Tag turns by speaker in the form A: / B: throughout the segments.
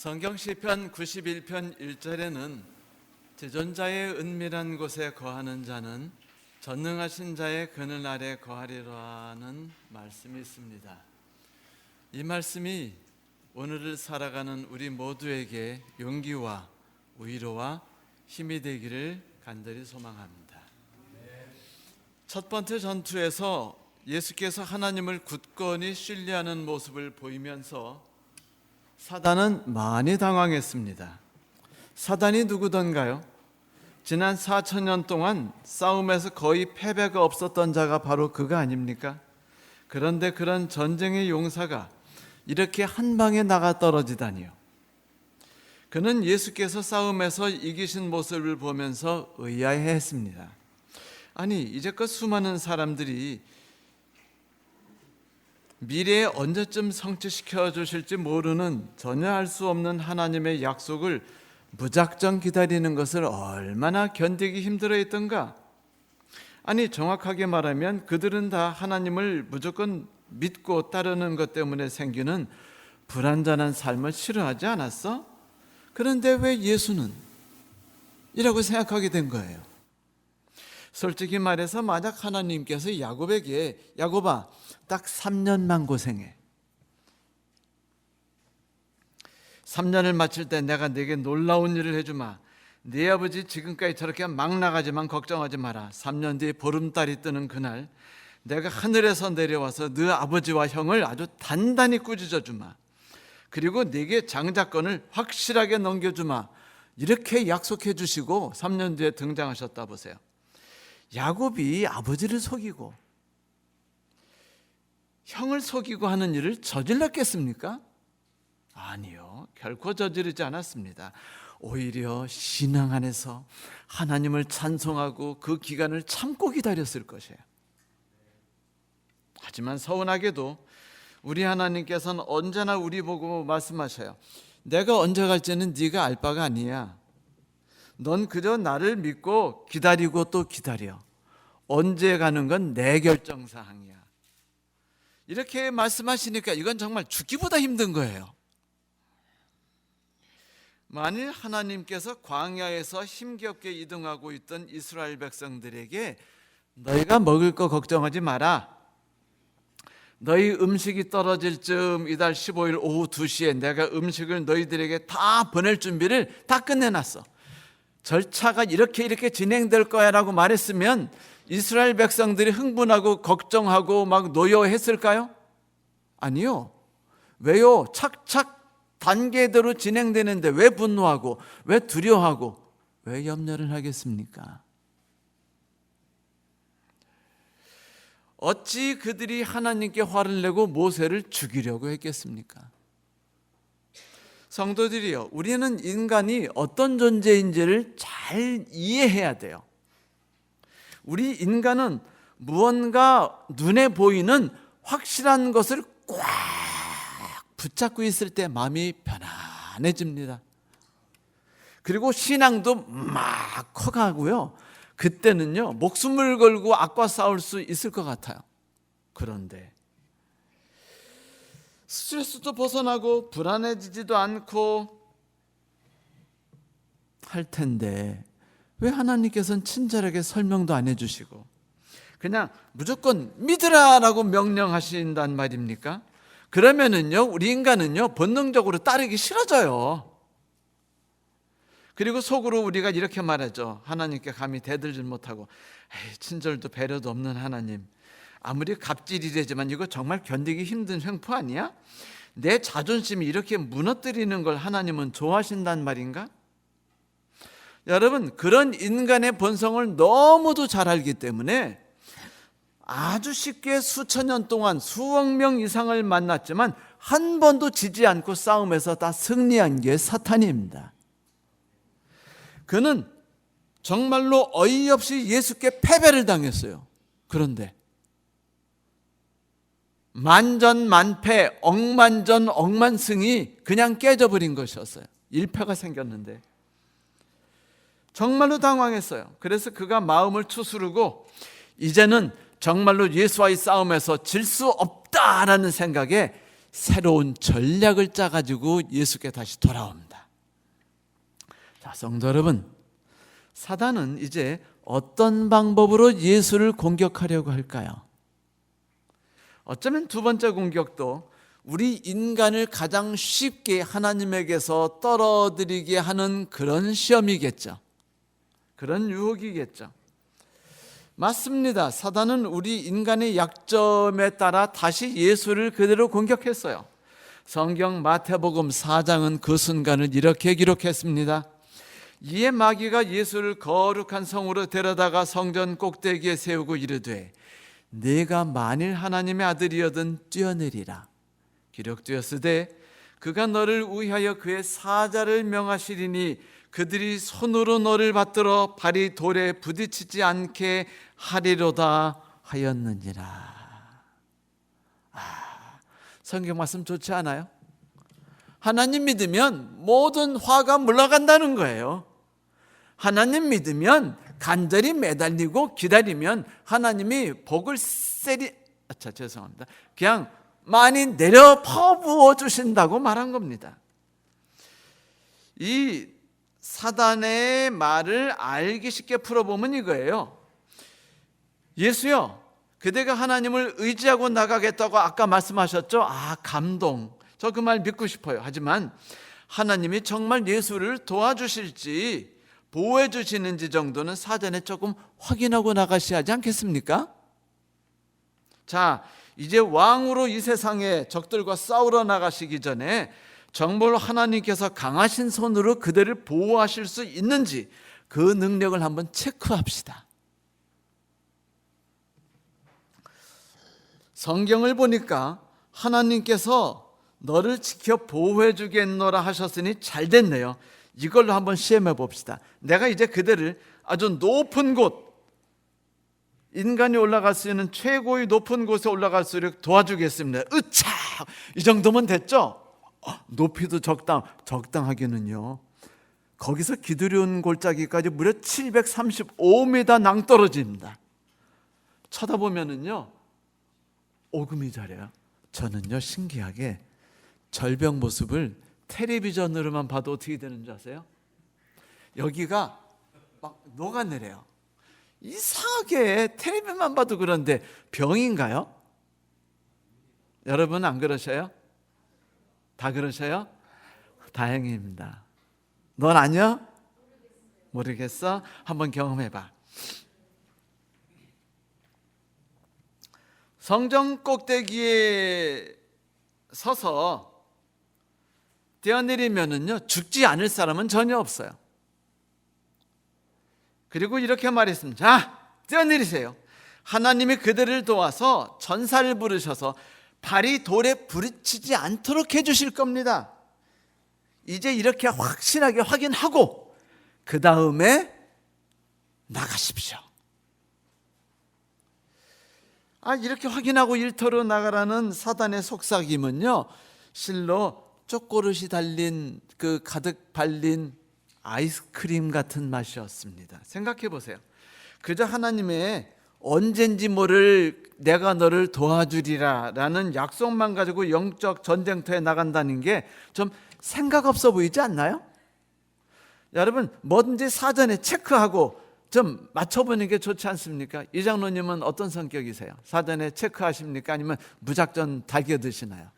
A: 성경 시편 91편 1절에는 지존자의 은밀한 곳에 거하는 자는 전능하신 자의 그늘 아래 거하리라는 말씀이 있습니다. 이 말씀이 오늘을 살아가는 우리 모두에게 용기와 위로와 힘이 되기를 간절히 소망합니다. 첫 번째 전투에서 예수께서 하나님을 굳건히 신뢰하는 모습을 보이면서 사단은 많이 당황했습니다. 사단이 누구던가요? 지난 4,000년 동안 싸움에서 거의 패배가 없었던 자가 바로 그가 아닙니까? 그런데 그런 전쟁의 용사가 이렇게 한 방에 나가 떨어지다니요. 그는 예수께서 싸움에서 이기신 모습을 보면서 의아해했습니다. 아니, 이제껏 수많은 사람들이 미래에 언제쯤 성취시켜 주실지 모르는 전혀 알 수 없는 하나님의 약속을 무작정 기다리는 것을 얼마나 견디기 힘들어했던가. 아니, 정확하게 말하면 그들은 다 하나님을 무조건 믿고 따르는 것 때문에 생기는 불완전한 삶을 싫어하지 않았어? 그런데 왜 예수는? 이라고 생각하게 된 거예요. 솔직히 말해서 만약 하나님께서 야곱에게 야곱아 딱 3년만 고생해, 3년을 마칠 때 내가 네게 놀라운 일을 해주마, 네 아버지 지금까지 저렇게 막 나가지만 걱정하지 마라, 3년 뒤에 보름달이 뜨는 그날 내가 하늘에서 내려와서 네 아버지와 형을 아주 단단히 꾸짖어 주마, 그리고 네게 장자권을 확실하게 넘겨주마, 이렇게 약속해 주시고 3년 뒤에 등장하셨다 보세요. 야곱이 아버지를 속이고 형을 속이고 하는 일을 저질렀겠습니까? 아니요, 결코 저지르지 않았습니다. 오히려 신앙 안에서 하나님을 찬송하고 그 기간을 참고 기다렸을 것이에요. 하지만 서운하게도 우리 하나님께서는 언제나 우리 보고 말씀하셔요. 내가 언제 갈지는 네가 알 바가 아니야. 넌 그저 나를 믿고 기다리고 또 기다려. 언제 가는 건 내 결정사항이야. 이렇게 말씀하시니까 이건 정말 죽기보다 힘든 거예요. 만일 하나님께서 광야에서 힘겹게 이동하고 있던 이스라엘 백성들에게 너희가 먹을 거 걱정하지 마라, 너희 음식이 떨어질 즈음 이달 15일 오후 2시에 내가 음식을 너희들에게 다 보낼 준비를 다 끝내놨어, 절차가 이렇게 진행될 거야 라고 말했으면 이스라엘 백성들이 흥분하고 걱정하고 막 노여했을까요? 아니요. 왜요? 착착 단계대로 진행되는데 왜 분노하고 왜 두려워하고 왜 염려를 하겠습니까? 어찌 그들이 하나님께 화를 내고 모세를 죽이려고 했겠습니까? 성도들이요, 우리는 인간이 어떤 존재인지를 잘 이해해야 돼요. 우리 인간은 무언가 눈에 보이는 확실한 것을 꽉 붙잡고 있을 때 마음이 편안해집니다. 그리고 신앙도 막 커가고요, 그때는요 목숨을 걸고 악과 싸울 수 있을 것 같아요. 그런데 스트레스도 벗어나고 불안해지지도 않고 할 텐데 왜 하나님께서는 친절하게 설명도 안 해주시고 그냥 무조건 믿으라라고 명령하신단 말입니까? 그러면은요 우리 인간은요 본능적으로 따르기 싫어져요. 그리고 속으로 우리가 이렇게 말하죠. 하나님께 감히 대들지 못하고, 친절도 배려도 없는 하나님, 아무리 갑질이라지만 이거 정말 견디기 힘든 횡포 아니야? 내 자존심이 이렇게 무너뜨리는 걸 하나님은 좋아하신단 말인가? 여러분, 그런 인간의 본성을 너무도 잘 알기 때문에 아주 쉽게 수천 년 동안 수억 명 이상을 만났지만 한 번도 지지 않고 싸움에서 다 승리한 게 사탄입니다. 그는 정말로 어이없이 예수께 패배를 당했어요. 그런데 만전만패, 억만전 억만승이 그냥 깨져버린 것이었어요. 일패가 생겼는데 정말로 당황했어요. 그래서 그가 마음을 추스르고 이제는 정말로 예수와의 싸움에서 질 수 없다라는 생각에 새로운 전략을 짜가지고 예수께 다시 돌아옵니다. 자, 성도 여러분, 사단은 이제 어떤 방법으로 예수를 공격하려고 할까요? 어쩌면 두 번째 공격도 우리 인간을 가장 쉽게 하나님에게서 떨어뜨리게 하는 그런 시험이겠죠. 그런 유혹이겠죠. 맞습니다. 사단은 우리 인간의 약점에 따라 다시 예수를 그대로 공격했어요. 성경 마태복음 4장은 그 순간을 이렇게 기록했습니다. 이에 마귀가 예수를 거룩한 성으로 데려다가 성전 꼭대기에 세우고 이르되 네가 만일 하나님의 아들이여든 뛰어내리라. 기록되었으되 그가 너를 위하여 그의 사자를 명하시리니 그들이 손으로 너를 받들어 발이 돌에 부딪히지 않게 하리로다 하였느니라. 성경 말씀 좋지 않아요? 하나님 믿으면 모든 화가 물러간다는 거예요. 하나님 믿으면 간절히 매달리고 기다리면 하나님이 복을 죄송합니다. 그냥 많이 내려 퍼부어 주신다고 말한 겁니다. 이 사단의 말을 알기 쉽게 풀어보면 이거예요. 예수요, 그대가 하나님을 의지하고 나가겠다고 아까 말씀하셨죠? 감동. 저 그 말 믿고 싶어요. 하지만 하나님이 정말 예수를 도와주실지 보호해 주시는지 정도는 사전에 조금 확인하고 나가셔야 하지 않겠습니까? 자, 이제 왕으로 이 세상에 적들과 싸우러 나가시기 전에 정말로 하나님께서 강하신 손으로 그들을 보호하실 수 있는지 그 능력을 한번 체크합시다. 성경을 보니까 하나님께서 너를 지켜 보호해 주겠노라 하셨으니 잘 됐네요. 이걸로 한번 시험해 봅시다. 내가 이제 그들을 아주 높은 곳, 인간이 올라갈 수 있는 최고의 높은 곳에 올라갈 수 있도록 도와주겠습니다. 으차! 이 정도면 됐죠? 높이도 적당하기는요. 거기서 기드론 골짜기까지 무려 735m 낭떠러집니다. 쳐다보면은요, 오금이 저려요. 저는요, 신기하게 절벽 모습을 텔레비전으로만 봐도 어떻게 되는 줄 아세요? 여기가 막 녹아내려요. 이상하게 텔레비전만 봐도 그런데 병인가요? 여러분 안 그러셔요? 다 그러셔요? 다행입니다. 넌 아니야? 모르겠어? 한번 경험해봐. 성전 꼭대기에 서서 뛰어내리면은요, 죽지 않을 사람은 전혀 없어요. 그리고 이렇게 말했습니다. 자, 뛰어내리세요. 하나님이 그들을 도와서 전사를 부르셔서 발이 돌에 부딪히지 않도록 해주실 겁니다. 이제 이렇게 확실하게 확인하고 그 다음에 나가십시오. 이렇게 확인하고 일터로 나가라는 사단의 속삭임은요, 실로 초코릇이 달린 그 가득 발린 아이스크림 같은 맛이었습니다. 생각해 보세요. 그저 하나님의 언젠지 모를 내가 너를 도와주리라 라는 약속만 가지고 영적 전쟁터에 나간다는 게 좀 생각 없어 보이지 않나요? 여러분, 뭐든지 사전에 체크하고 좀 맞춰보는 게 좋지 않습니까? 이 장로님은 어떤 성격이세요? 사전에 체크하십니까? 아니면 무작정 달겨드시나요?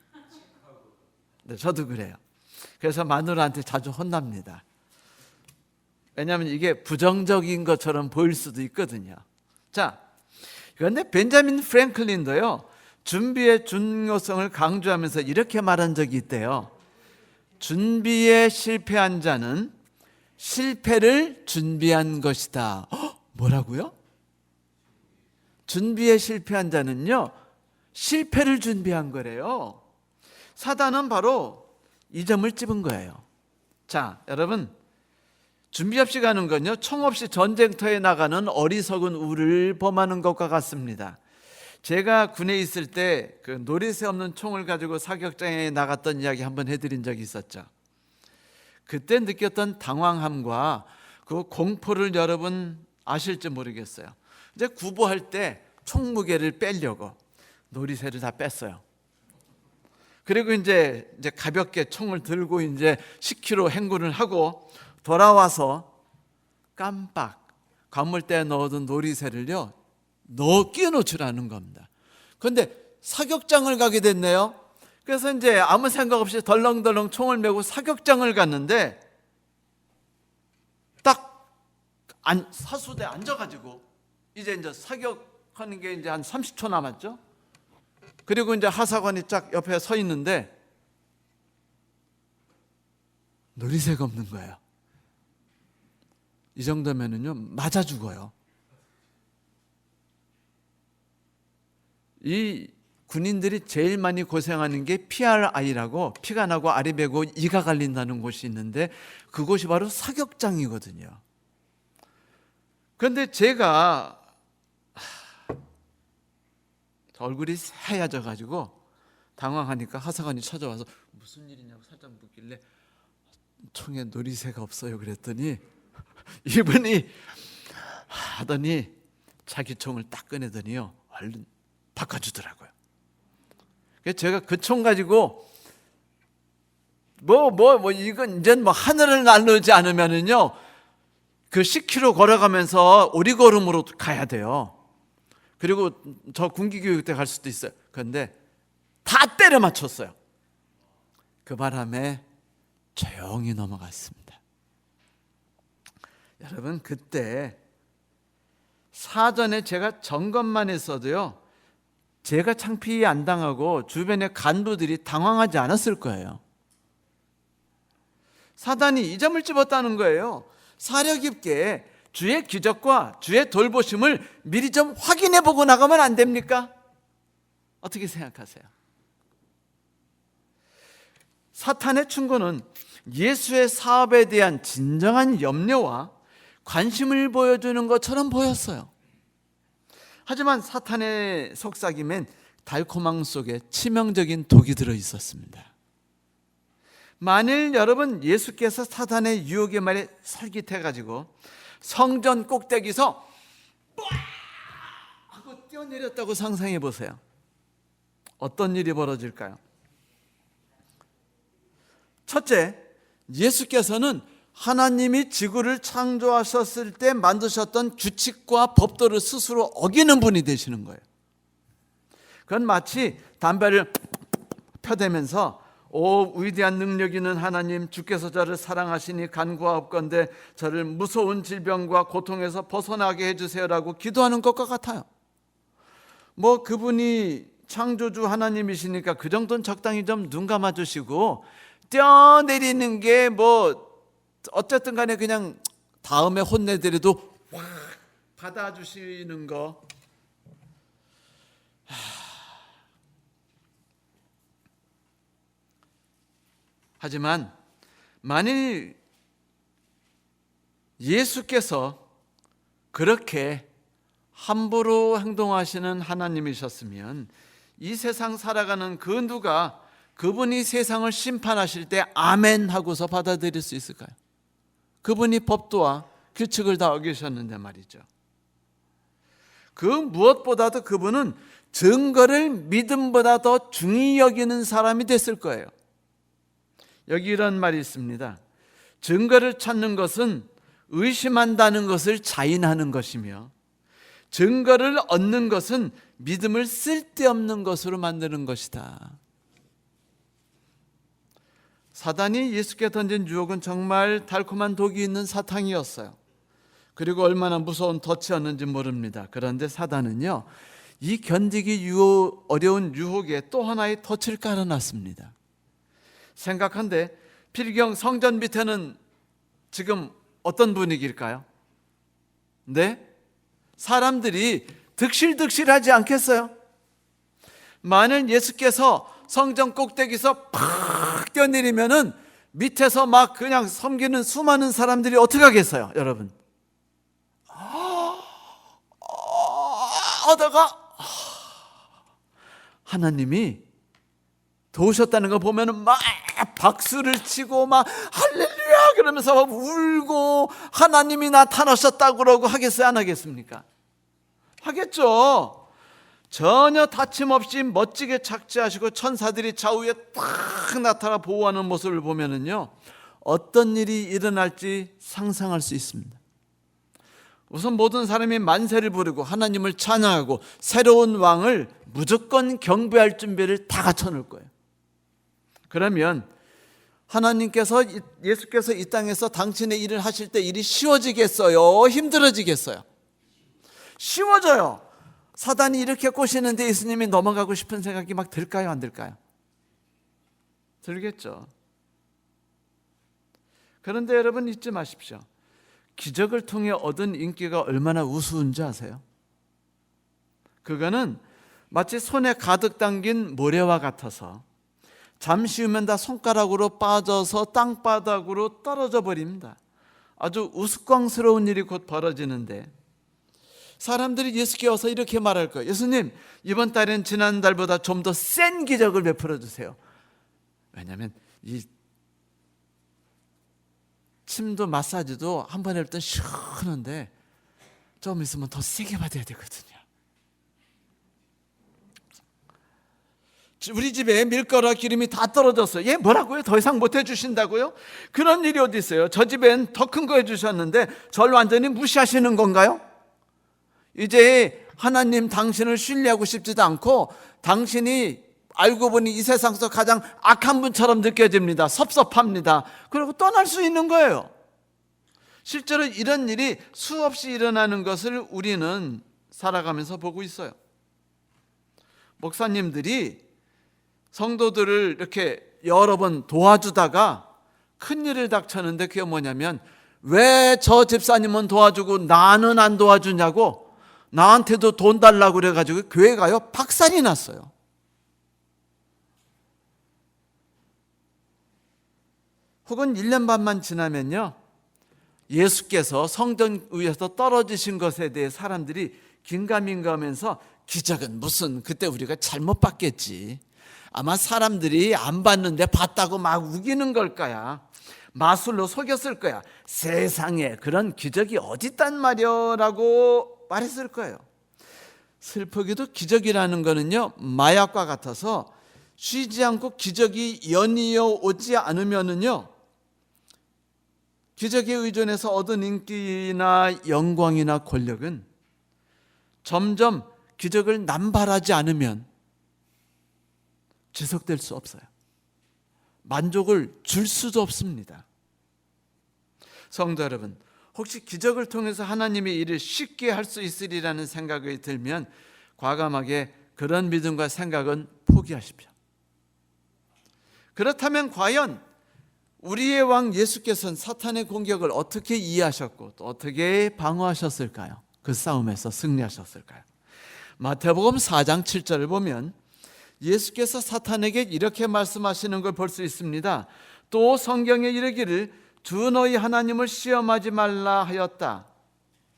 A: 네, 저도 그래요. 그래서 마누라한테 자주 혼납니다. 왜냐하면 이게 부정적인 것처럼 보일 수도 있거든요. 자, 그런데 벤자민 프랭클린도요, 준비의 중요성을 강조하면서 이렇게 말한 적이 있대요. 준비에 실패한 자는 실패를 준비한 것이다. 뭐라고요? 준비에 실패한 자는요, 실패를 준비한 거래요. 사단은 바로 이 점을 찝은 거예요. 자, 여러분, 준비 없이 가는 건요, 총 없이 전쟁터에 나가는 어리석은 우를 범하는 것과 같습니다. 제가 군에 있을 때 그 노리새 없는 총을 가지고 사격장에 나갔던 이야기 한번 해드린 적이 있었죠. 그때 느꼈던 당황함과 그 공포를 여러분 아실지 모르겠어요. 이제 구보할 때 총 무게를 빼려고 노리새를 다 뺐어요. 그리고 이제 가볍게 총을 들고 이제 10km 행군을 하고 돌아와서 깜빡 관물대에 넣어둔 놀이새를요 끼워 놓으라는 겁니다. 그런데 사격장을 가게 됐네요. 그래서 이제 아무 생각 없이 덜렁덜렁 총을 메고 사격장을 갔는데 딱 사수대에 앉아가지고 이제 사격하는 게 이제 한 30초 남았죠. 그리고 이제 하사관이 쫙 옆에 서 있는데 놀이새가 없는 거예요. 이 정도면은요 맞아 죽어요. 이 군인들이 제일 많이 고생하는 게 PRI라고 피가 나고 알이 배고 이가 갈린다는 곳이 있는데 그곳이 바로 사격장이거든요. 그런데 제가 얼굴이 하얘져 가지고 당황하니까 하사관이 찾아와서 무슨 일이냐고 살짝 묻길래 총에 놀이새가 없어요 그랬더니 이분이 하더니 자기 총을 딱 꺼내더니요 얼른 바꿔주더라고요. 그래서 제가 그 총 가지고 이건 이제 하늘을 날르지 않으면은요 그 10km 걸어가면서 오리걸음으로 가야 돼요. 그리고 저 군기교육 때 갈 수도 있어요. 그런데 다 때려 맞췄어요. 그 바람에 조용히 넘어갔습니다. 여러분 그때 사전에 제가 점검만 했어도요 제가 창피 안 당하고 주변의 간부들이 당황하지 않았을 거예요. 사단이 이 점을 집었다는 거예요. 사려 깊게 주의 기적과 주의 돌보심을 미리 좀 확인해 보고 나가면 안 됩니까? 어떻게 생각하세요? 사탄의 충고는 예수의 사업에 대한 진정한 염려와 관심을 보여주는 것처럼 보였어요. 하지만 사탄의 속삭임엔 달콤함 속에 치명적인 독이 들어 있었습니다. 만일 여러분 예수께서 사탄의 유혹의 말에 설깃해가지고 성전 꼭대기에서 하고 뛰어내렸다고 상상해 보세요. 어떤 일이 벌어질까요? 첫째, 예수께서는 하나님이 지구를 창조하셨을 때 만드셨던 규칙과 법도를 스스로 어기는 분이 되시는 거예요. 그건 마치 담배를 펴대면서 오 위대한 능력 있는 하나님, 주께서 저를 사랑하시니 간구하옵건대 저를 무서운 질병과 고통에서 벗어나게 해주세요라고 기도하는 것과 같아요. 그분이 창조주 하나님이시니까 그 정도는 적당히 좀 눈 감아주시고 뛰어내리는 게 어쨌든 간에 그냥 다음에 혼내드려도 확 받아주시는 거. 하지만 만일 예수께서 그렇게 함부로 행동하시는 하나님이셨으면 이 세상 살아가는 그 누가 그분이 세상을 심판하실 때 아멘 하고서 받아들일 수 있을까요? 그분이 법도와 규칙을 다 어기셨는데 말이죠. 그 무엇보다도 그분은 증거를 믿음보다 더 중히 여기는 사람이 됐을 거예요. 여기 이런 말이 있습니다. 증거를 찾는 것은 의심한다는 것을 자인하는 것이며 증거를 얻는 것은 믿음을 쓸데없는 것으로 만드는 것이다. 사단이 예수께 던진 유혹은 정말 달콤한 독이 있는 사탕이었어요. 그리고 얼마나 무서운 덫이었는지 모릅니다. 그런데 사단은요, 이 견디기 어려운 유혹에 또 하나의 덫을 깔아놨습니다. 생각한데 필경 성전 밑에는 지금 어떤 분위기일까요? 네? 사람들이 득실득실하지 않겠어요? 만일 예수께서 성전 꼭대기에서 팍 뛰어내리면은 밑에서 막 그냥 섬기는 수많은 사람들이 어떻게 하겠어요, 여러분? 하다가 하나님이 도우셨다는 거 보면은 막 박수를 치고 막 할렐루야 그러면서 막 울고 하나님이 나타나셨다고 그러고 하겠어요, 안 하겠습니까? 하겠죠. 전혀 다침 없이 멋지게 착지하시고 천사들이 좌우에 딱 나타나 보호하는 모습을 보면은요, 어떤 일이 일어날지 상상할 수 있습니다. 우선 모든 사람이 만세를 부르고 하나님을 찬양하고 새로운 왕을 무조건 경배할 준비를 다 갖춰 놓을 거예요. 그러면 하나님께서, 예수께서 이 땅에서 당신의 일을 하실 때 일이 쉬워지겠어요? 힘들어지겠어요? 쉬워져요. 사단이 이렇게 꼬시는데 예수님이 넘어가고 싶은 생각이 막 들까요? 안 들까요? 들겠죠. 그런데 여러분 잊지 마십시오. 기적을 통해 얻은 인기가 얼마나 우스운지 아세요? 그거는 마치 손에 가득 담긴 모래와 같아서 잠시 후면 다 손가락으로 빠져서 땅바닥으로 떨어져 버립니다. 아주 우스꽝스러운 일이 곧 벌어지는데 사람들이 예수께 와서 이렇게 말할 거예요. 예수님, 이번 달엔 지난달보다 좀 더 센 기적을 베풀어 주세요. 왜냐하면 이 침도 마사지도 한 번에 할 땐 시원한데 좀 있으면 더 세게 받아야 되거든요. 우리 집에 밀가루와 기름이 다 떨어졌어요. 예, 뭐라고요? 더 이상 못 해주신다고요? 그런 일이 어디 있어요? 저 집엔 더 큰 거 해주셨는데 저를 완전히 무시하시는 건가요? 이제 하나님 당신을 신뢰하고 싶지도 않고 당신이 알고 보니 이 세상에서 가장 악한 분처럼 느껴집니다. 섭섭합니다. 그리고 떠날 수 있는 거예요. 실제로 이런 일이 수없이 일어나는 것을 우리는 살아가면서 보고 있어요. 목사님들이 성도들을 이렇게 여러 번 도와주다가 큰일을 닥쳤는데 그게 뭐냐면 왜 저 집사님은 도와주고 나는 안 도와주냐고 나한테도 돈 달라고 그래가지고 교회 가요 박살이 났어요. 혹은 1년 반만 지나면요 예수께서 성전 위에서 떨어지신 것에 대해 사람들이 긴가민가하면서 기적은 무슨 그때 우리가 잘못 봤겠지, 아마 사람들이 안 봤는데 봤다고 막 우기는 걸 거야, 마술로 속였을 거야, 세상에 그런 기적이 어디 있단 말이야 라고 말했을 거예요. 슬프게도 기적이라는 거는요 마약과 같아서 쉬지 않고 기적이 연이어 오지 않으면은요 기적에 의존해서 얻은 인기나 영광이나 권력은 점점 기적을 남발하지 않으면 지속될 수 없어요. 만족을 줄 수도 없습니다. 성도 여러분, 혹시 기적을 통해서 하나님의 일을 쉽게 할 수 있으리라는 생각이 들면 과감하게 그런 믿음과 생각은 포기하십시오. 그렇다면 과연 우리의 왕 예수께서는 사탄의 공격을 어떻게 이해하셨고 또 어떻게 방어하셨을까요? 그 싸움에서 승리하셨을까요? 마태복음 4장 7절을 보면 예수께서 사탄에게 이렇게 말씀하시는 걸 볼 수 있습니다. 또 성경에 이르기를 주 너희 하나님을 시험하지 말라 하였다.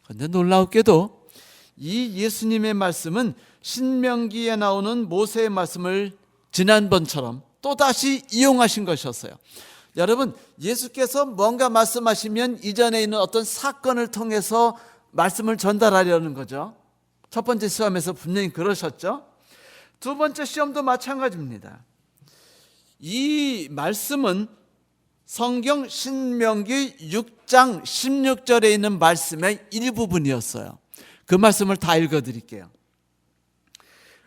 A: 그런데 놀라웠게도 이 예수님의 말씀은 신명기에 나오는 모세의 말씀을 지난번처럼 또다시 이용하신 것이었어요. 여러분, 예수께서 뭔가 말씀하시면 이전에 있는 어떤 사건을 통해서 말씀을 전달하려는 거죠. 첫 번째 시험에서 분명히 그러셨죠. 두 번째 시험도 마찬가지입니다. 이 말씀은 성경 신명기 6장 16절에 있는 말씀의 일부분이었어요. 그 말씀을 다 읽어드릴게요.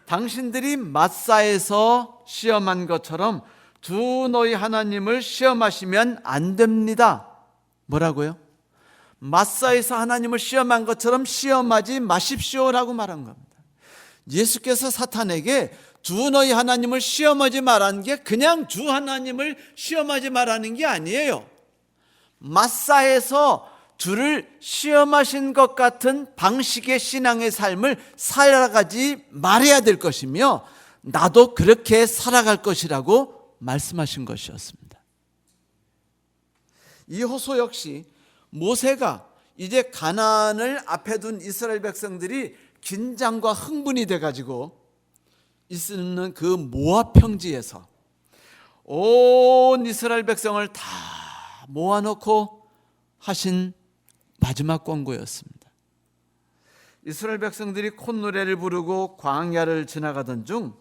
A: 당신들이 마사에서 시험한 것처럼 주 너희 하나님을 시험하시면 안 됩니다. 뭐라고요? 마사에서 하나님을 시험한 것처럼 시험하지 마십시오라고 말한 겁니다. 예수께서 사탄에게 주 너희 하나님을 시험하지 말라는 게 그냥 주 하나님을 시험하지 말라는 게 아니에요. 마사에서 주를 시험하신 것 같은 방식의 신앙의 삶을 살아가지 말아야 될 것이며 나도 그렇게 살아갈 것이라고 말씀하신 것이었습니다. 이 호소 역시 모세가 이제 가나안을 앞에 둔 이스라엘 백성들이 긴장과 흥분이 돼가지고 있는 그 모압 평지에서 온 이스라엘 백성을 다 모아놓고 하신 마지막 권고였습니다. 이스라엘 백성들이 콧노래를 부르고 광야를 지나가던 중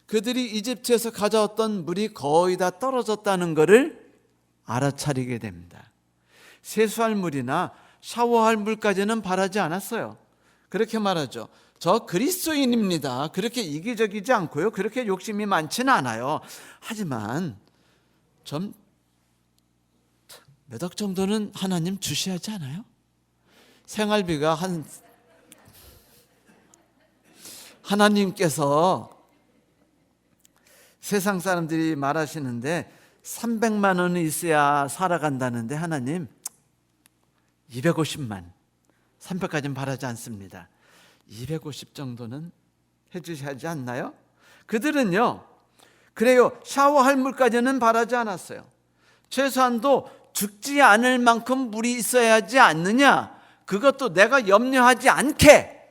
A: 그들이 이집트에서 가져왔던 물이 거의 다 떨어졌다는 것을 알아차리게 됩니다. 세수할 물이나 샤워할 물까지는 바라지 않았어요. 그렇게 말하죠. 저 그리스도인입니다. 그렇게 이기적이지 않고요. 그렇게 욕심이 많지는 않아요. 하지만 좀 몇 억 정도는 하나님 주셔야지 않아요? 생활비가 하나님께서 세상 사람들이 말하시는데 300만 원이 있어야 살아간다는데 하나님 250만, 300까지는 바라지 않습니다. 250 정도는 해주셔야지 않나요? 그들은요, 그래요, 샤워할 물까지는 바라지 않았어요. 최소한도 죽지 않을 만큼 물이 있어야지 않느냐, 그것도 내가 염려하지 않게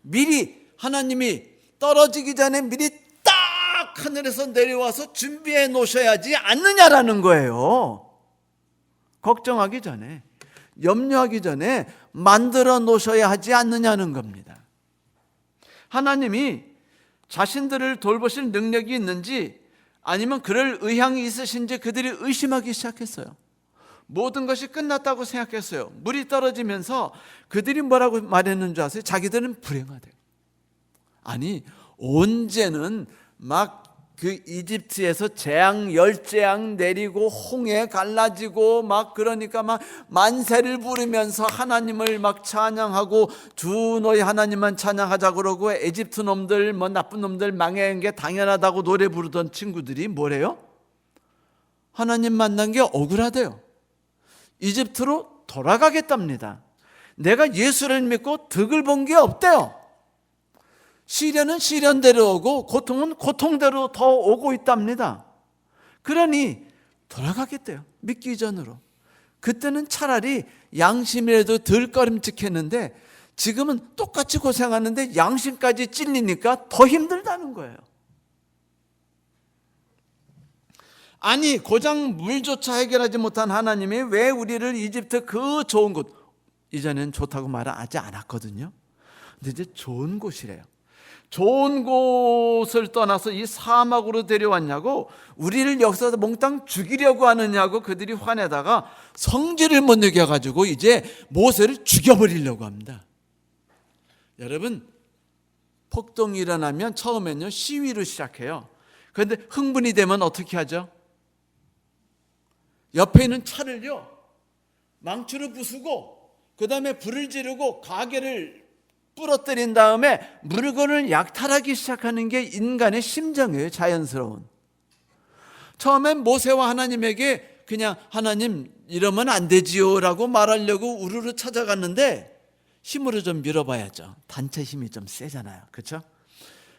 A: 미리 하나님이 떨어지기 전에 미리 딱 하늘에서 내려와서 준비해 놓으셔야지 않느냐라는 거예요. 걱정하기 전에, 염려하기 전에 만들어 놓으셔야 하지 않느냐는 겁니다. 하나님이 자신들을 돌보실 능력이 있는지 아니면 그럴 의향이 있으신지 그들이 의심하기 시작했어요. 모든 것이 끝났다고 생각했어요. 물이 떨어지면서 그들이 뭐라고 말했는 줄 아세요? 자기들은 불행하대요. 아니, 언제는 막 그 이집트에서 재앙, 열재앙 내리고 홍해 갈라지고 막 그러니까 막 만세를 부르면서 하나님을 막 찬양하고 주 너희 하나님만 찬양하자 그러고 에집트 놈들 뭐 나쁜 놈들 망한 게 당연하다고 노래 부르던 친구들이 뭐래요? 하나님 만난 게 억울하대요. 이집트로 돌아가겠답니다. 내가 예수를 믿고 득을 본 게 없대요. 시련은 시련대로 오고 고통은 고통대로 더 오고 있답니다. 그러니 돌아가겠대요. 믿기 전으로. 그때는 차라리 양심이라도 덜 꺼림칙했는데 지금은 똑같이 고생하는데 양심까지 찔리니까 더 힘들다는 거예요. 아니, 고장 물조차 해결하지 못한 하나님이 왜 우리를 이집트 그 좋은 곳, 이전엔 좋다고 말하지 않았거든요. 근데 이제 좋은 곳이래요. 좋은 곳을 떠나서 이 사막으로 데려왔냐고, 우리를 여기서 몽땅 죽이려고 하느냐고 그들이 화내다가 성질을 못 이겨가지고 이제 모세를 죽여버리려고 합니다. 여러분, 폭동이 일어나면 처음엔요 시위로 시작해요. 그런데 흥분이 되면 어떻게 하죠? 옆에 있는 차를요 망치로 부수고 그 다음에 불을 지르고 가게를 부러뜨린 다음에 물건을 약탈하기 시작하는 게 인간의 심정이에요. 자연스러운. 처음엔 모세와 하나님에게 그냥 하나님 이러면 안 되지요 라고 말하려고 우르르 찾아갔는데 힘으로 좀 밀어봐야죠. 단체 힘이 좀 세잖아요. 그렇죠?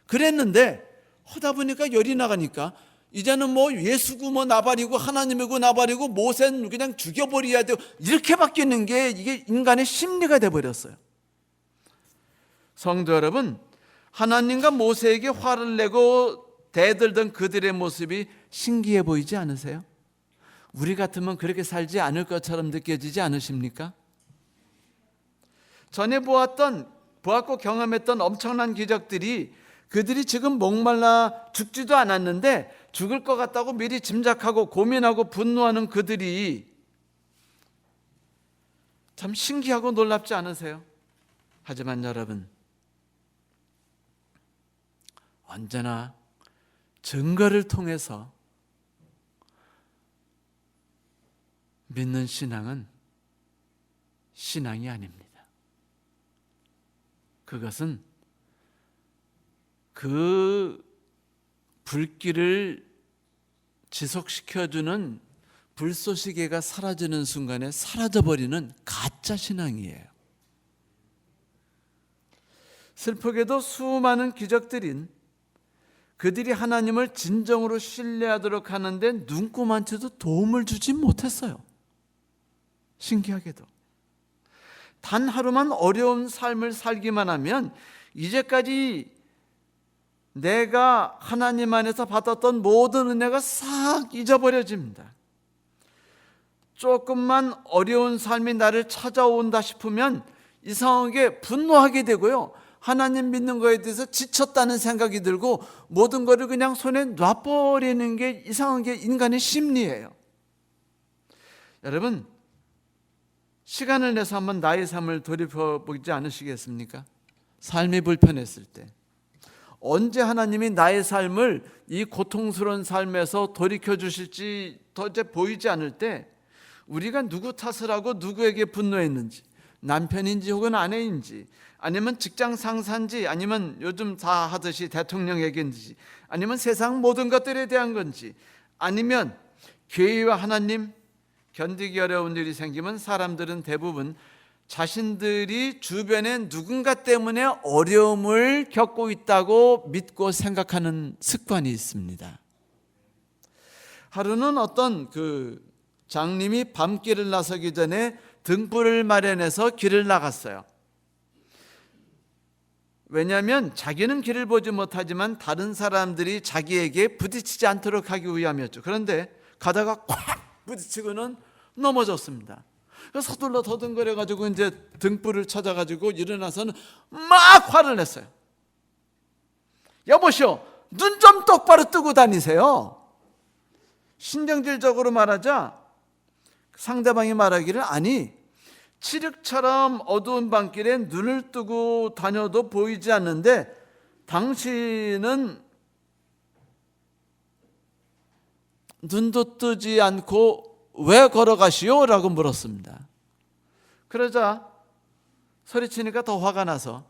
A: 그랬는데 하다 보니까 열이 나가니까 이제는 뭐 예수고 뭐 나발이고 하나님이고 나발이고 모세는 그냥 죽여버려야 돼요. 이렇게 바뀌는 게 이게 인간의 심리가 돼버렸어요. 성도 여러분, 하나님과 모세에게 화를 내고 대들던 그들의 모습이 신기해 보이지 않으세요? 우리 같으면 그렇게 살지 않을 것처럼 느껴지지 않으십니까? 전에 보았고 경험했던 엄청난 기적들이 그들이 지금 목말라 죽지도 않았는데 죽을 것 같다고 미리 짐작하고 고민하고 분노하는 그들이 참 신기하고 놀랍지 않으세요? 하지만 여러분, 언제나 증거를 통해서 믿는 신앙은 신앙이 아닙니다. 그것은 그 불길을 지속시켜주는 불쏘시개가 사라지는 순간에 사라져버리는 가짜 신앙이에요. 슬프게도 수많은 기적들인 그들이 하나님을 진정으로 신뢰하도록 하는데 눈꼽만치도 도움을 주지 못했어요. 신기하게도. 단 하루만 어려운 삶을 살기만 하면 이제까지 내가 하나님 안에서 받았던 모든 은혜가 싹 잊어버려집니다. 조금만 어려운 삶이 나를 찾아온다 싶으면 이상하게 분노하게 되고요. 하나님 믿는 거에 대해서 지쳤다는 생각이 들고 모든 것을 그냥 손에 놔버리는 게 이상한 게 인간의 심리예요. 여러분, 시간을 내서 한번 나의 삶을 돌이켜보지 않으시겠습니까? 삶이 불편했을 때, 언제 하나님이 나의 삶을 이 고통스러운 삶에서 돌이켜 주실지 도저히 보이지 않을 때, 우리가 누구 탓을 하고 누구에게 분노했는지, 남편인지 혹은 아내인지, 아니면 직장 상사인지, 아니면 요즘 다 하듯이 대통령에게인지, 아니면 세상 모든 것들에 대한 건지, 아니면 교회와 하나님, 견디기 어려운 일이 생기면 사람들은 대부분 자신들이 주변에 누군가 때문에 어려움을 겪고 있다고 믿고 생각하는 습관이 있습니다. 하루는 어떤 장님이 밤길을 나서기 전에 등불을 마련해서 길을 나갔어요. 왜냐하면 자기는 길을 보지 못하지만 다른 사람들이 자기에게 부딪히지 않도록 하기 위함이었죠. 그런데 가다가 콱 부딪히고는 넘어졌습니다. 서둘러 더듬거려가지고 이제 등불을 찾아가지고 일어나서는 막 화를 냈어요. 여보시오, 눈 좀 똑바로 뜨고 다니세요. 신경질적으로 말하자 상대방이 말하기를, 아니, 칠흑처럼 어두운 밤길에 눈을 뜨고 다녀도 보이지 않는데 당신은 눈도 뜨지 않고 왜 걸어가시오? 라고 물었습니다. 그러자 소리치니까 더 화가 나서,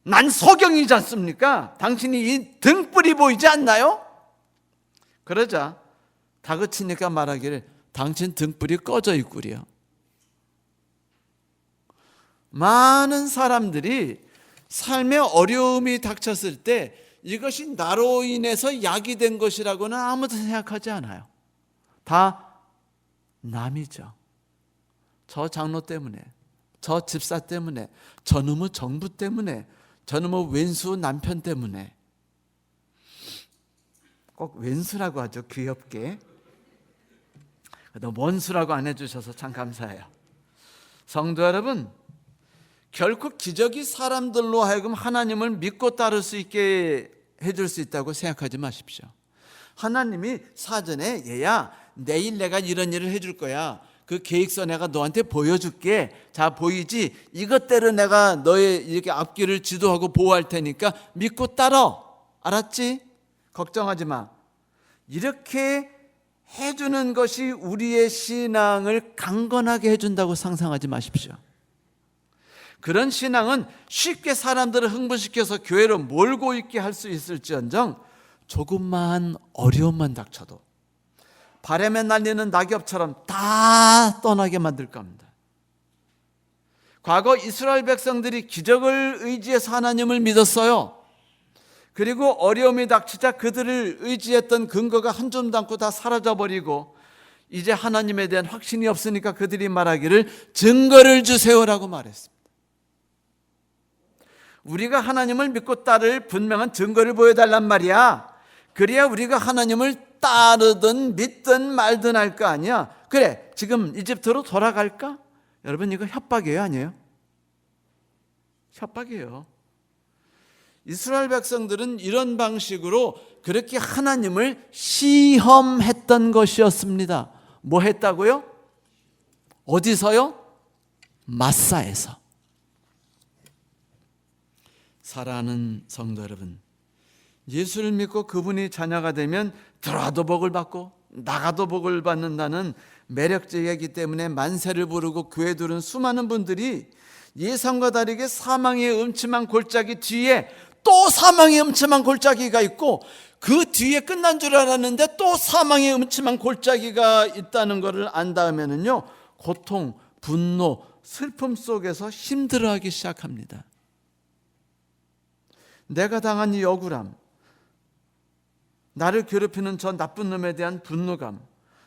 A: 난 소경이지 않습니까? 당신이 이 등불이 보이지 않나요? 그러자 다그치니까 말하기를, 당신 등불이 꺼져 있구려. 많은 사람들이 삶에 어려움이 닥쳤을 때 이것이 나로 인해서 약이 된 것이라고는 아무도 생각하지 않아요. 다 남이죠. 저 장로 때문에, 저 집사 때문에, 저놈의 정부 때문에, 저놈의 왼수 남편 때문에. 꼭 왼수라고 하죠, 귀엽게. 너무 원수라고 안 해주셔서 참 감사해요. 성도 여러분, 결코 기적이 사람들로 하여금 하나님을 믿고 따를 수 있게 해줄 수 있다고 생각하지 마십시오. 하나님이 사전에, 얘야, 내일 내가 이런 일을 해줄 거야. 그 계획서 내가 너한테 보여줄게. 자, 보이지? 이것대로 내가 너의 이렇게 앞길을 지도하고 보호할 테니까 믿고 따라. 알았지? 걱정하지 마. 이렇게 해주는 것이 우리의 신앙을 강건하게 해준다고 상상하지 마십시오. 그런 신앙은 쉽게 사람들을 흥분시켜서 교회로 몰고 있게 할 수 있을지언정 조금만 어려움만 닥쳐도 바람에 날리는 낙엽처럼 다 떠나게 만들 겁니다. 과거 이스라엘 백성들이 기적을 의지해서 하나님을 믿었어요. 그리고 어려움이 닥치자 그들을 의지했던 근거가 한 줌도 않고 다 사라져버리고 이제 하나님에 대한 확신이 없으니까 그들이 말하기를 증거를 주세요라고 말했습니다. 우리가 하나님을 믿고 따를 분명한 증거를 보여달란 말이야. 그래야 우리가 하나님을 따르든 믿든 말든 할 거 아니야. 그래, 지금 이집트로 돌아갈까? 여러분, 이거 협박이에요, 아니에요? 협박이에요. 이스라엘 백성들은 이런 방식으로 그렇게 하나님을 시험했던 것이었습니다. 뭐 했다고요? 어디서요? 마사에서. 사랑하는 성도 여러분, 예수를 믿고 그분이 자녀가 되면 들어와도 복을 받고 나가도 복을 받는다는 매력적이기 때문에 만세를 부르고 교회 들은 수많은 분들이 예상과 다르게 사망의 음침한 골짜기 뒤에 또 사망의 음침한 골짜기가 있고 그 뒤에 끝난 줄 알았는데 또 사망의 음침한 골짜기가 있다는 것을 안 다음에는요, 고통, 분노, 슬픔 속에서 힘들어하기 시작합니다. 내가 당한 이 억울함, 나를 괴롭히는 저 나쁜 놈에 대한 분노감,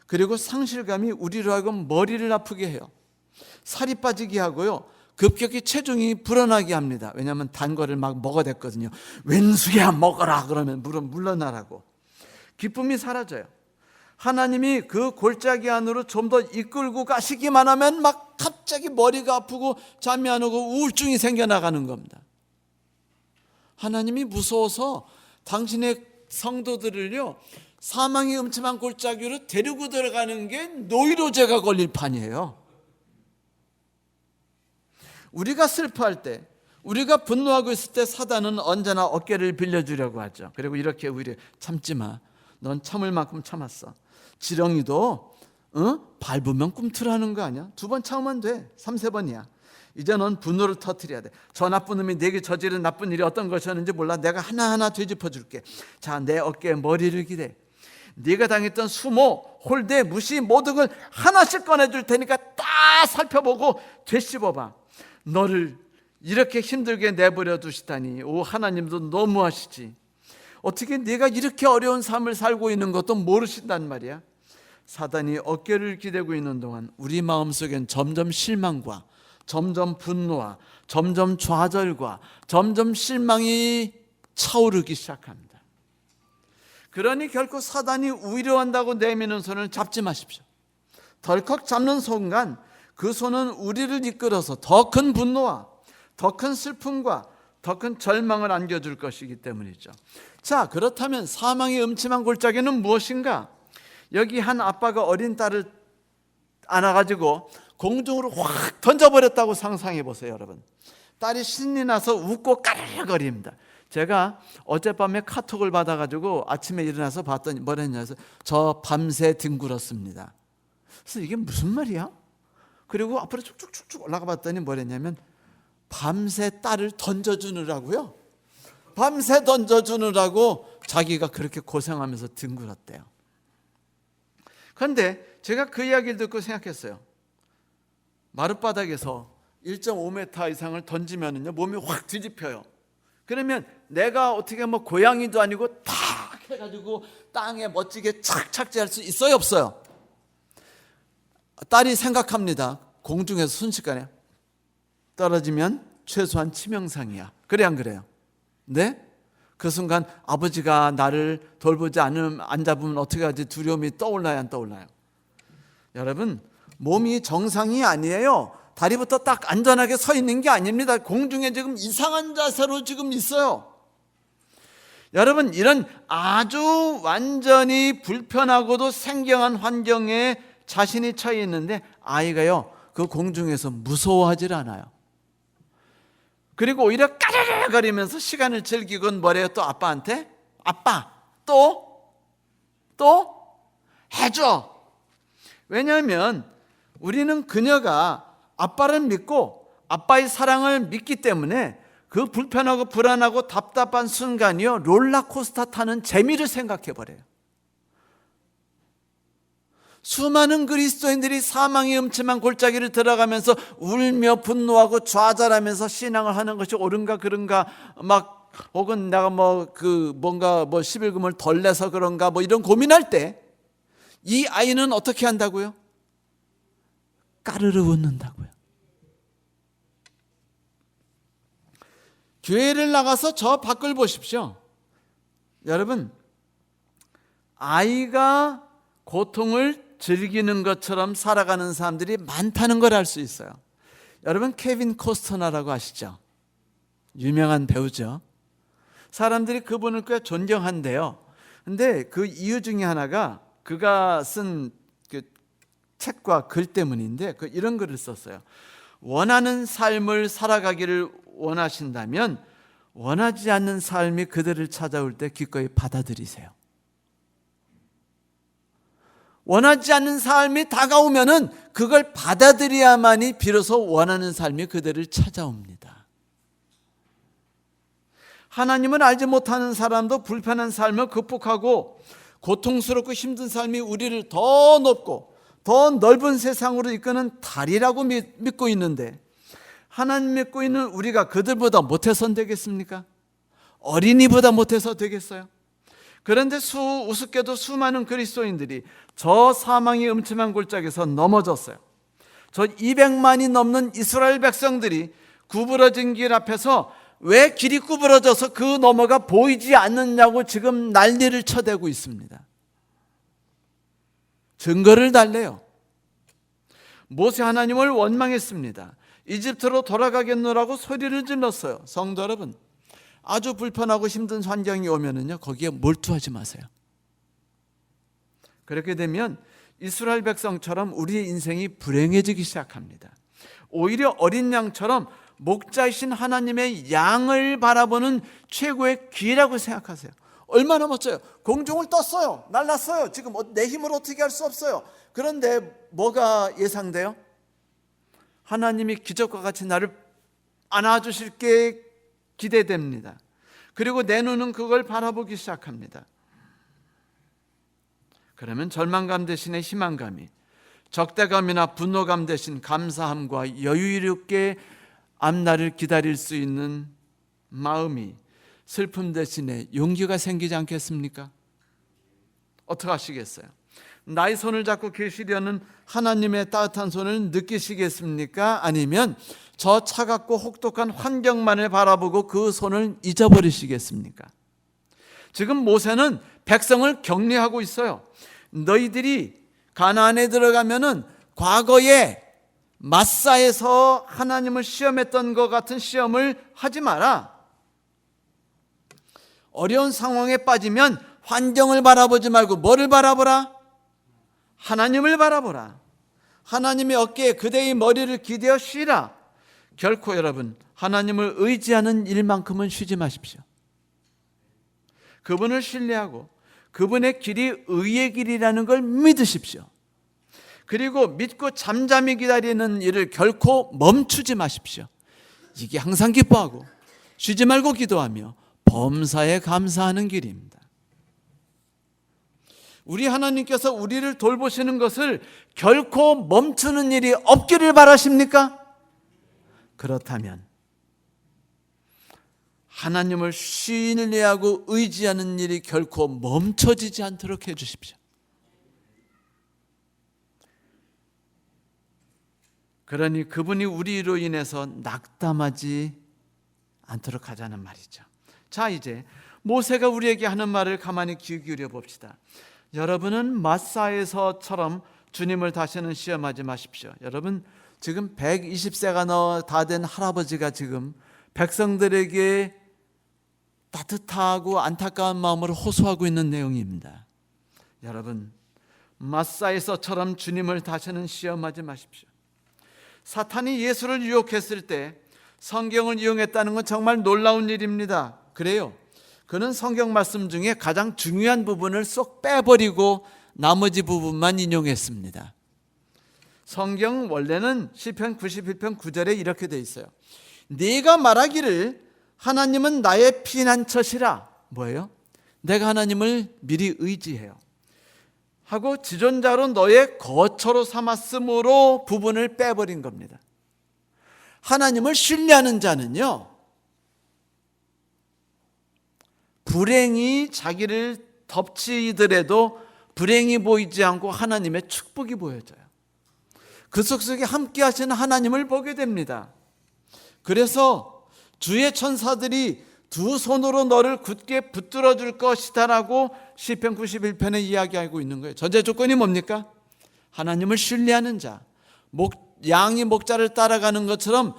A: 그리고 상실감이 우리로 하여금 머리를 아프게 해요. 살이 빠지게 하고요, 급격히 체중이 불어나게 합니다. 왜냐하면 단 거를 막 먹어댔거든요. 왼수야 먹어라 그러면 물러나라고. 기쁨이 사라져요. 하나님이 그 골짜기 안으로 좀 더 이끌고 가시기만 하면 막 갑자기 머리가 아프고 잠이 안 오고 우울증이 생겨나가는 겁니다. 하나님이 무서워서 당신의 성도들을요, 사망의 음침한 골짜기로 데리고 들어가는 게 노이로제가 걸릴 판이에요. 우리가 슬퍼할 때, 우리가 분노하고 있을 때 사단은 언제나 어깨를 빌려주려고 하죠. 그리고 이렇게 우리 참지 마. 넌 참을 만큼 참았어. 지렁이도 밟으면 꿈틀하는 거 아니야? 2번 참으면 돼. 3, 4번이야. 이제 넌 분노를 터뜨려야 돼. 저 나쁜 놈이 내게 저지른 나쁜 일이 어떤 것이었는지 몰라. 내가 하나하나 되짚어 줄게. 자, 내 어깨에 머리를 기대. 네가 당했던 수모, 홀대, 무시 모든 걸 하나씩 꺼내줄 테니까 다 살펴보고 되씹어봐. 너를 이렇게 힘들게 내버려 두시다니. 오, 하나님도 너무하시지. 어떻게 네가 이렇게 어려운 삶을 살고 있는 것도 모르신단 말이야. 사단이 어깨를 기대고 있는 동안 우리 마음속엔 점점 실망과 점점 분노와 점점 좌절과 점점 실망이 차오르기 시작합니다. 그러니 결코 사단이 위로한다고 내미는 손을 잡지 마십시오. 덜컥 잡는 순간 그 손은 우리를 이끌어서 더 큰 분노와 더 큰 슬픔과 더 큰 절망을 안겨줄 것이기 때문이죠. 자, 그렇다면 사망의 음침한 골짜기는 무엇인가? 여기 한 아빠가 어린 딸을 안아가지고 공중으로 확 던져버렸다고 상상해 보세요, 여러분. 딸이 신이 나서 웃고 까르르거립니다. 제가 어젯밤에 카톡을 받아가지고 아침에 일어나서 봤더니 뭐랬냐 해서 저 밤새 뒹굴었습니다. 그래서 이게 무슨 말이야? 그리고 앞으로 쭉쭉쭉쭉 올라가 봤더니 뭐랬냐면 밤새 딸을 던져주느라고요. 밤새 던져주느라고 자기가 그렇게 고생하면서 뒹굴었대요. 그런데 제가 그 이야기를 듣고 생각했어요. 마룻바닥에서 1.5m 이상을 던지면은요 몸이 확 뒤집혀요. 그러면 내가 어떻게 뭐 고양이도 아니고 탁 해가지고 땅에 멋지게 착착지할 수 있어요, 없어요? 딸이 생각합니다. 공중에서 순식간에 떨어지면 최소한 치명상이야. 그래 안 그래요? 네? 그 순간 아버지가 나를 돌보지 안 잡으면 어떻게 하지? 두려움이 떠올라요, 안 떠올라요? 여러분, 몸이 정상이 아니에요. 다리부터 딱 안전하게 서 있는 게 아닙니다. 공중에 지금 이상한 자세로 지금 있어요. 여러분, 이런 아주 완전히 불편하고도 생경한 환경에 자신이 처해 있는데 아이가요, 그 공중에서 무서워하질 않아요. 그리고 오히려 까르르거리면서 시간을 즐기곤 뭐래요? 또 아빠한테? 아빠, 또 해줘. 왜냐하면 우리는 그녀가 아빠를 믿고 아빠의 사랑을 믿기 때문에 그 불편하고 불안하고 답답한 순간이요 롤러코스터 타는 재미를 생각해 버려요. 수많은 그리스도인들이 사망의 음침한 골짜기를 들어가면서 울며 분노하고 좌절하면서 신앙을 하는 것이 옳은가 그런가 막 혹은 내가 뭔가 11금을 덜 내서 그런가 이런 고민할 때 이 아이는 어떻게 한다고요? 까르르 웃는다고요. 교회를 나가서 저 밖을 보십시오. 여러분, 아이가 고통을 즐기는 것처럼 살아가는 사람들이 많다는 걸 알 수 있어요. 여러분, 케빈 코스터너라고 아시죠? 유명한 배우죠. 사람들이 그분을 꽤 존경한대요. 근데 그 이유 중에 하나가 그가 쓴 그 책과 글 때문인데 이런 글을 썼어요. 원하는 삶을 살아가기를 원하신다면 원하지 않는 삶이 그들을 찾아올 때 기꺼이 받아들이세요. 원하지 않는 삶이 다가오면은 그걸 받아들여야만이 비로소 원하는 삶이 그들을 찾아옵니다. 하나님을 알지 못하는 사람도 불편한 삶을 극복하고 고통스럽고 힘든 삶이 우리를 더 높고 더 넓은 세상으로 이끄는 달이라고 믿고 있는데 하나님 믿고 있는 우리가 그들보다 못해서는 되겠습니까? 어린이보다 못해서 되겠어요? 그런데 우습게도 수많은 그리스도인들이 저 사망의 음침한 골짜기에서 넘어졌어요. 저 200만이 넘는 이스라엘 백성들이 구부러진 길 앞에서 왜 길이 구부러져서 그 너머가 보이지 않느냐고 지금 난리를 쳐대고 있습니다. 증거를 달래요. 모세 하나님을 원망했습니다. 이집트로 돌아가겠노라고 소리를 질렀어요. 성도 여러분, 아주 불편하고 힘든 환경이 오면은요 거기에 몰두하지 마세요. 그렇게 되면 이스라엘 백성처럼 우리의 인생이 불행해지기 시작합니다. 오히려 어린 양처럼 목자이신 하나님의 양을 바라보는 최고의 기회라고 생각하세요. 얼마나 멋져요. 공중을 떴어요. 날랐어요. 지금 내 힘으로 어떻게 할 수 없어요. 그런데 뭐가 예상돼요? 하나님이 기적과 같이 나를 안아주실 게 기대됩니다. 그리고 내 눈은 그걸 바라보기 시작합니다. 그러면 절망감 대신에 희망감이, 적대감이나 분노감 대신 감사함과 여유롭게 앞날을 기다릴 수 있는 마음이, 슬픔 대신에 용기가 생기지 않겠습니까? 어떻게 하시겠어요? 나의 손을 잡고 계시려는 하나님의 따뜻한 손을 느끼시겠습니까? 아니면 저 차갑고 혹독한 환경만을 바라보고 그 손을 잊어버리시겠습니까? 지금 모세는 백성을 격려하고 있어요. 너희들이 가나안에 들어가면은 과거에 마사에서 하나님을 시험했던 것 같은 시험을 하지 마라. 어려운 상황에 빠지면 환경을 바라보지 말고 뭐를 바라보라? 하나님을 바라보라. 하나님의 어깨에 그대의 머리를 기대어 쉬라. 결코 여러분, 하나님을 의지하는 일만큼은 쉬지 마십시오. 그분을 신뢰하고 그분의 길이 의의 길이라는 걸 믿으십시오. 그리고 믿고 잠잠히 기다리는 일을 결코 멈추지 마십시오. 이게 항상 기뻐하고 쉬지 말고 기도하며 범사에 감사하는 길입니다. 우리 하나님께서 우리를 돌보시는 것을 결코 멈추는 일이 없기를 바라십니까? 그렇다면 하나님을 신뢰하고 의지하는 일이 결코 멈춰지지 않도록 해주십시오. 그러니 그분이 우리로 인해서 낙담하지 않도록 하자는 말이죠. 자, 이제 모세가 우리에게 하는 말을 가만히 귀 기울여 봅시다. 여러분은 마사에서처럼 주님을 다시는 시험하지 마십시오. 여러분, 지금 120세가 다 된 할아버지가 지금 백성들에게 따뜻하고 안타까운 마음으로 호소하고 있는 내용입니다. 여러분, 마사에서처럼 주님을 다시는 시험하지 마십시오. 사탄이 예수를 유혹했을 때 성경을 이용했다는 건 정말 놀라운 일입니다. 그래요. 그는 성경 말씀 중에 가장 중요한 부분을 쏙 빼버리고 나머지 부분만 인용했습니다. 성경 원래는 시편 91편 9절에 이렇게 돼 있어요. 네가 말하기를 하나님은 나의 피난처시라. 뭐예요? 내가 하나님을 미리 의지해요. 하고 지존자로 너의 거처로 삼았으므로 부분을 빼버린 겁니다. 하나님을 신뢰하는 자는요, 불행이 자기를 덮치더라도 불행이 보이지 않고 하나님의 축복이 보여져요. 그 속속에 함께 하시는 하나님을 보게 됩니다. 그래서 주의 천사들이 두 손으로 너를 굳게 붙들어 줄 것이다라고 시편 91편에 이야기하고 있는 거예요. 전제 조건이 뭡니까? 하나님을 신뢰하는 자, 양이 목자를 따라가는 것처럼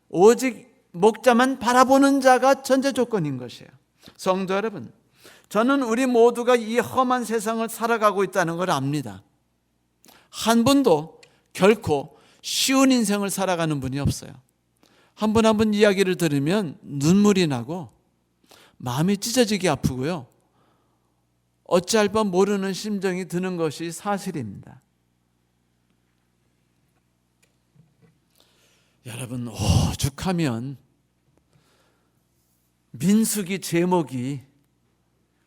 A: 오직 목자만 바라보는 자가 전제 조건인 것이에요. 성도 여러분, 저는 우리 모두가 이 험한 세상을 살아가고 있다는 걸 압니다. 한 분도 결코 쉬운 인생을 살아가는 분이 없어요. 한 분 한 분 이야기를 들으면 눈물이 나고 마음이 찢어지게 아프고요, 어찌할 바 모르는 심정이 드는 것이 사실입니다. 여러분, 오죽하면 민수기 제목이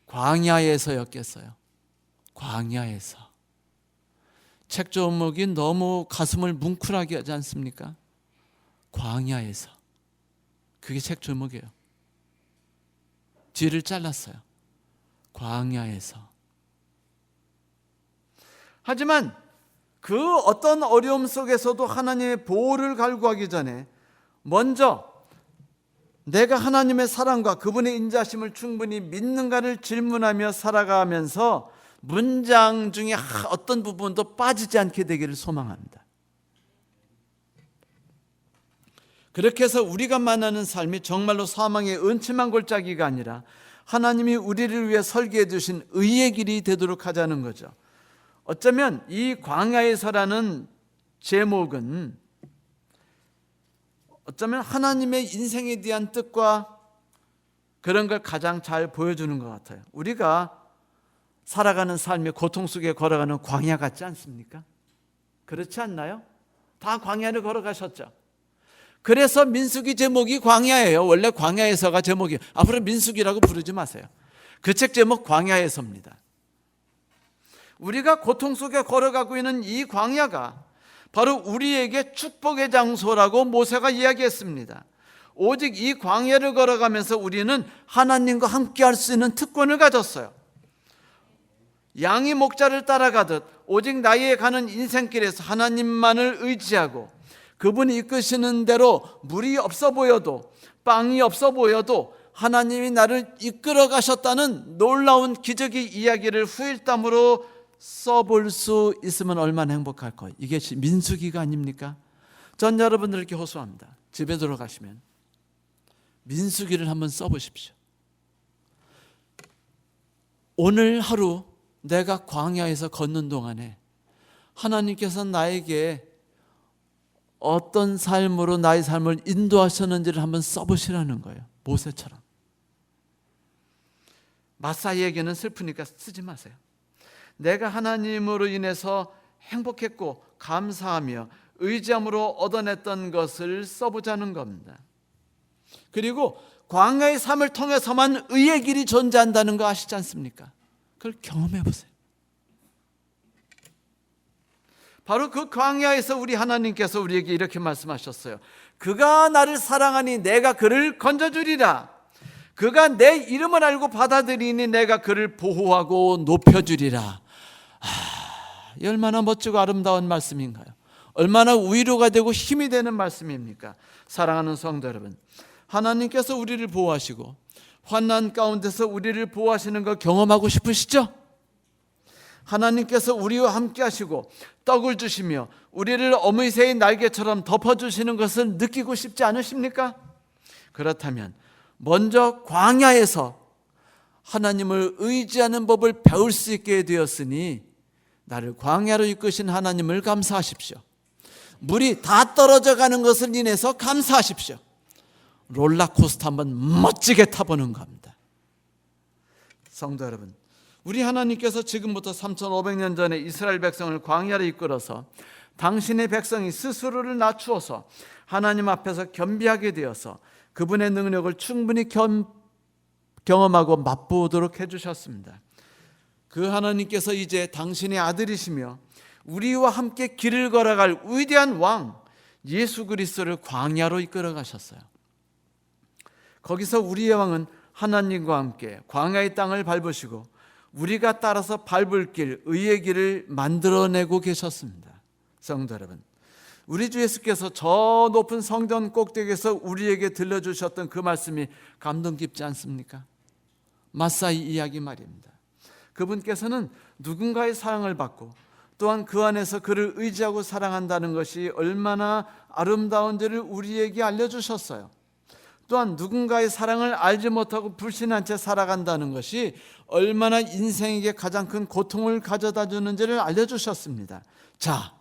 A: 광야에서였겠어요. 광야에서. 책 제목이 너무 가슴을 뭉클하게 하지 않습니까? 광야에서. 그게 책 제목이에요. 뒤를 잘랐어요. 광야에서. 하지만 그 어떤 어려움 속에서도 하나님의 보호를 갈구하기 전에 먼저 내가 하나님의 사랑과 그분의 인자심을 충분히 믿는가를 질문하며 살아가면서 문장 중에 어떤 부분도 빠지지 않게 되기를 소망합니다. 그렇게 해서 우리가 만나는 삶이 정말로 사망의 은침한 골짜기가 아니라 하나님이 우리를 위해 설계해 주신 의의 길이 되도록 하자는 거죠. 어쩌면 이 광야에서라는 제목은 어쩌면 하나님의 인생에 대한 뜻과 그런 걸 가장 잘 보여주는 것 같아요. 우리가 살아가는 삶의 고통 속에 걸어가는 광야 같지 않습니까? 그렇지 않나요? 다 광야를 걸어가셨죠. 그래서 민수기 제목이 광야예요. 원래 광야에서가 제목이에요. 앞으로 민수기라고 부르지 마세요. 그 책 제목 광야에서입니다. 우리가 고통 속에 걸어가고 있는 이 광야가 바로 우리에게 축복의 장소라고 모세가 이야기했습니다. 오직 이 광야를 걸어가면서 우리는 하나님과 함께 할 수 있는 특권을 가졌어요. 양이 목자를 따라가듯 오직 나의 가는 인생길에서 하나님만을 의지하고 그분이 이끄시는 대로 물이 없어 보여도 빵이 없어 보여도 하나님이 나를 이끌어 가셨다는 놀라운 기적의 이야기를 후일담으로 써볼 수 있으면 얼마나 행복할까요? 이게 민수기가 아닙니까? 전 여러분들께 호소합니다. 집에 들어가시면 민수기를 한번 써보십시오. 오늘 하루 내가 광야에서 걷는 동안에 하나님께서 나에게 어떤 삶으로 나의 삶을 인도하셨는지를 한번 써보시라는 거예요. 모세처럼. 마사이에게는 슬프니까 쓰지 마세요. 내가 하나님으로 인해서 행복했고 감사하며 의지함으로 얻어냈던 것을 써보자는 겁니다. 그리고 광야의 삶을 통해서만 의의 길이 존재한다는 거 아시지 않습니까? 그걸 경험해 보세요. 바로 그 광야에서 우리 하나님께서 우리에게 이렇게 말씀하셨어요. 그가 나를 사랑하니 내가 그를 건져주리라. 그가 내 이름을 알고 받아들이니 내가 그를 보호하고 높여주리라. 얼마나 멋지고 아름다운 말씀인가요? 얼마나 위로가 되고 힘이 되는 말씀입니까? 사랑하는 성도 여러분, 하나님께서 우리를 보호하시고 환난 가운데서 우리를 보호하시는 걸 경험하고 싶으시죠? 하나님께서 우리와 함께 하시고 떡을 주시며 우리를 어미새의 날개처럼 덮어주시는 것을 느끼고 싶지 않으십니까? 그렇다면 먼저 광야에서 하나님을 의지하는 법을 배울 수 있게 되었으니 나를 광야로 이끄신 하나님을 감사하십시오. 물이 다 떨어져 가는 것을 인해서 감사하십시오. 롤러코스터 한번 멋지게 타보는 겁니다. 성도 여러분, 우리 하나님께서 지금부터 3,500년 전에 이스라엘 백성을 광야로 이끌어서 당신의 백성이 스스로를 낮추어서 하나님 앞에서 겸비하게 되어서 그분의 능력을 충분히 경험하고 맛보도록 해주셨습니다. 그 하나님께서 이제 당신의 아들이시며 우리와 함께 길을 걸어갈 위대한 왕 예수 그리스도를 광야로 이끌어 가셨어요. 거기서 우리의 왕은 하나님과 함께 광야의 땅을 밟으시고 우리가 따라서 밟을 길, 의의 길을 만들어내고 계셨습니다. 성도 여러분, 우리 주 예수께서 저 높은 성전 꼭대기에서 우리에게 들려주셨던 그 말씀이 감동 깊지 않습니까? 마사이 이야기 말입니다. 그분께서는 누군가의 사랑을 받고 또한 그 안에서 그를 의지하고 사랑한다는 것이 얼마나 아름다운지를 우리에게 알려주셨어요. 또한 누군가의 사랑을 알지 못하고 불신한 채 살아간다는 것이 얼마나 인생에게 가장 큰 고통을 가져다 주는지를 알려주셨습니다. 자,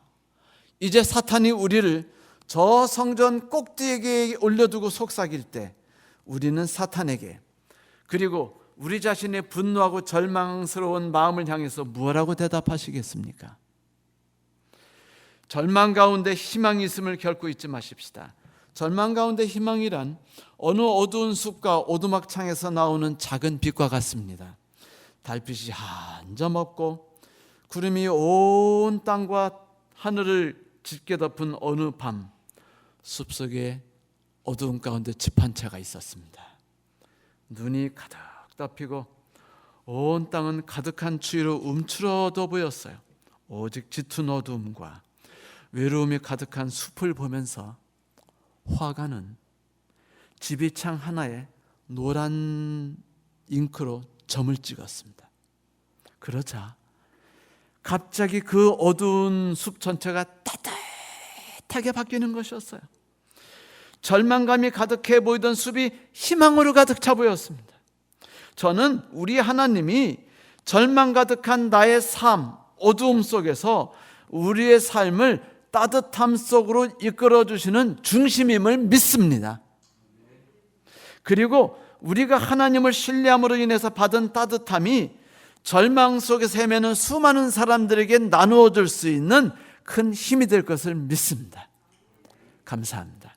A: 이제 사탄이 우리를 저 성전 꼭대기에 올려두고 속삭일 때 우리는 사탄에게 그리고 우리 자신의 분노하고 절망스러운 마음을 향해서 무엇라고 대답하시겠습니까? 절망 가운데 희망이 있음을 결코 잊지 마십시다. 절망 가운데 희망이란 어느 어두운 숲과 오두막창에서 나오는 작은 빛과 같습니다. 달빛이 한 점 없고 구름이 온 땅과 하늘을 짙게 덮은 어느 밤, 숲속에 어두운 가운데 집 한 채가 있었습니다. 눈이 가득 덮이고 온 땅은 가득한 추위로 움츠러져 보였어요. 오직 짙은 어두움과 외로움이 가득한 숲을 보면서 화가는 지비창 하나에 노란 잉크로 점을 찍었습니다. 그러자 갑자기 그 어두운 숲 전체가 따뜻하게 바뀌는 것이었어요. 절망감이 가득해 보이던 숲이 희망으로 가득 차 보였습니다. 저는 우리 하나님이 절망 가득한 나의 삶, 어두움 속에서 우리의 삶을 따뜻함 속으로 이끌어 주시는 중심임을 믿습니다. 그리고 우리가 하나님을 신뢰함으로 인해서 받은 따뜻함이 절망 속에서 헤매는 수많은 사람들에게 나누어 줄 수 있는 큰 힘이 될 것을 믿습니다. 감사합니다.